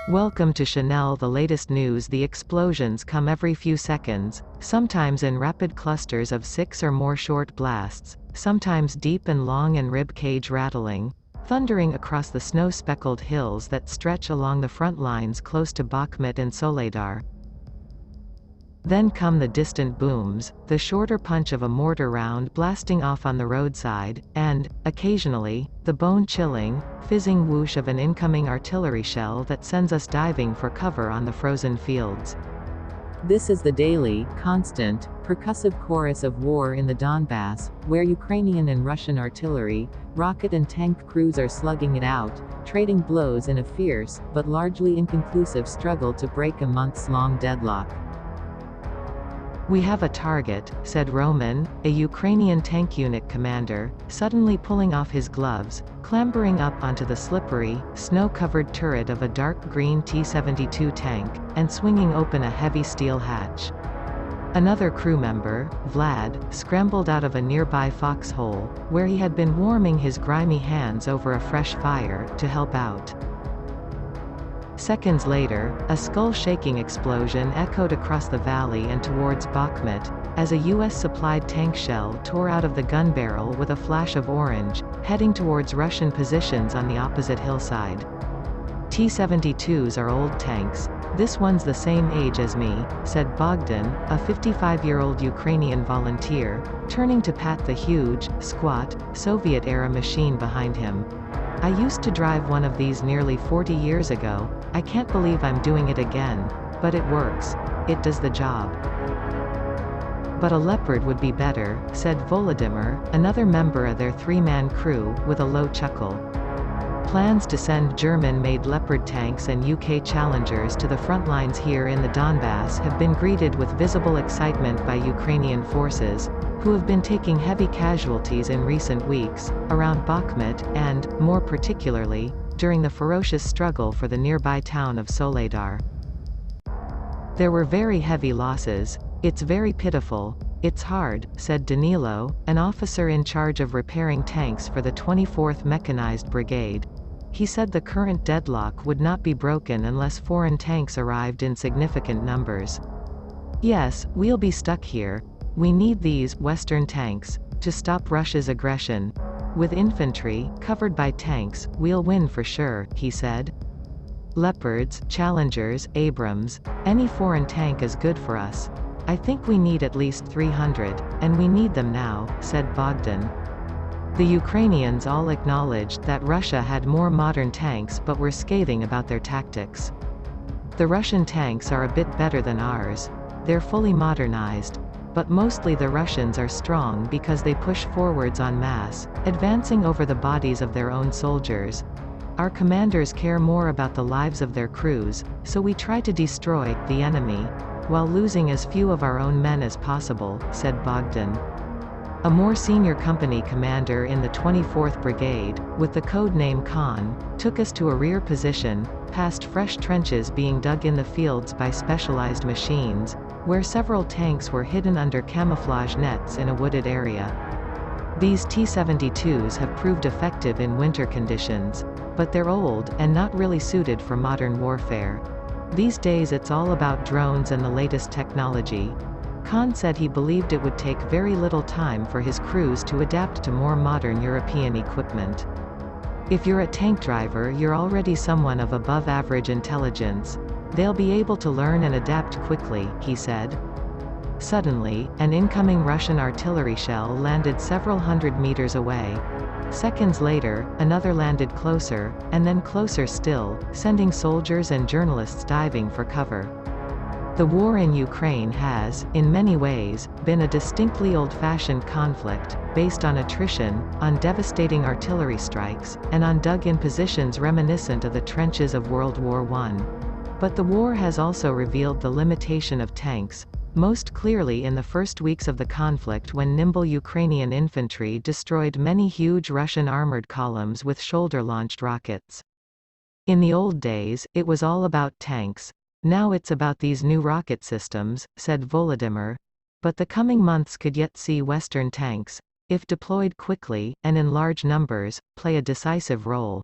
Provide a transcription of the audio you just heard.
Welcome to Chanel. The latest news. The explosions come every few seconds, sometimes in rapid clusters of 6 or more short blasts, sometimes deep and long and rib cage rattling, thundering across the snow-speckled hills that stretch along the front lines close to Bakhmut and Soledar. Then come the distant booms, the shorter punch of a mortar round blasting off on the roadside, and, occasionally, the bone-chilling, fizzing whoosh of an incoming artillery shell that sends us diving for cover on the frozen fields. This is the daily, constant, percussive chorus of war in the Donbass, where Ukrainian and Russian artillery, rocket and tank crews are slugging it out, trading blows in a fierce, but largely inconclusive struggle to break a months-long deadlock. "We have a target," said Roman, a Ukrainian tank unit commander, suddenly pulling off his gloves, clambering up onto the slippery, snow-covered turret of a dark green T-72 tank, and swinging open a heavy steel hatch. Another crew member, Vlad, scrambled out of a nearby foxhole, where he had been warming his grimy hands over a fresh fire, to help out. Seconds later, a skull-shaking explosion echoed across the valley and towards Bakhmut, as a US-supplied tank shell tore out of the gun barrel with a flash of orange, heading towards Russian positions on the opposite hillside. T-72s are old tanks. "This one's the same age as me," said Bogdan, a 55-year-old Ukrainian volunteer, turning to pat the huge, squat, Soviet-era machine behind him. "I used to drive one of these nearly 40 years ago. I can't believe I'm doing it again. But it works. It does the job." "But a Leopard would be better," said Volodymyr, another member of their three-man crew, with a low chuckle. Plans to send German-made Leopard tanks and UK Challengers to the front lines here in the Donbass have been greeted with visible excitement by Ukrainian forces, who have been taking heavy casualties in recent weeks, around Bakhmut, and, more particularly, during the ferocious struggle for the nearby town of Soledar. "There were very heavy losses. It's very pitiful. It's hard," said Danilo, an officer in charge of repairing tanks for the 24th Mechanized Brigade. He said the current deadlock would not be broken unless foreign tanks arrived in significant numbers. "Yes, we'll be stuck here. We need these Western tanks to stop Russia's aggression. With infantry, covered by tanks, we'll win for sure," he said. "Leopards, Challengers, Abrams, any foreign tank is good for us. I think we need at least 300, and we need them now," said Bogdan. The Ukrainians all acknowledged that Russia had more modern tanks but were scathing about their tactics. "The Russian tanks are a bit better than ours. They're fully modernized. But mostly the Russians are strong because they push forwards en masse, advancing over the bodies of their own soldiers. Our commanders care more about the lives of their crews, so we try to destroy the enemy, while losing as few of our own men as possible," said Bogdan. A more senior company commander in the 24th Brigade, with the code name Khan, took us to a rear position, past fresh trenches being dug in the fields by specialized machines, where several tanks were hidden under camouflage nets in a wooded area. These T-72s have proved effective in winter conditions, but they're old and not really suited for modern warfare. These days it's all about drones and the latest technology. Khan said he believed it would take very little time for his crews to adapt to more modern European equipment. "If you're a tank driver, you're already someone of above-average intelligence. They'll be able to learn and adapt quickly," he said. Suddenly, an incoming Russian artillery shell landed several hundred meters away. Seconds later, another landed closer, and then closer still, sending soldiers and journalists diving for cover. The war in Ukraine has, in many ways, been a distinctly old-fashioned conflict, based on attrition, on devastating artillery strikes, and on dug-in positions reminiscent of the trenches of World War I. But the war has also revealed the limitation of tanks, most clearly in the first weeks of the conflict when nimble Ukrainian infantry destroyed many huge Russian armored columns with shoulder-launched rockets. "In the old days, it was all about tanks. Now it's about these new rocket systems," said Volodymyr. "But the coming months could yet see Western tanks, if deployed quickly, and in large numbers, play a decisive role."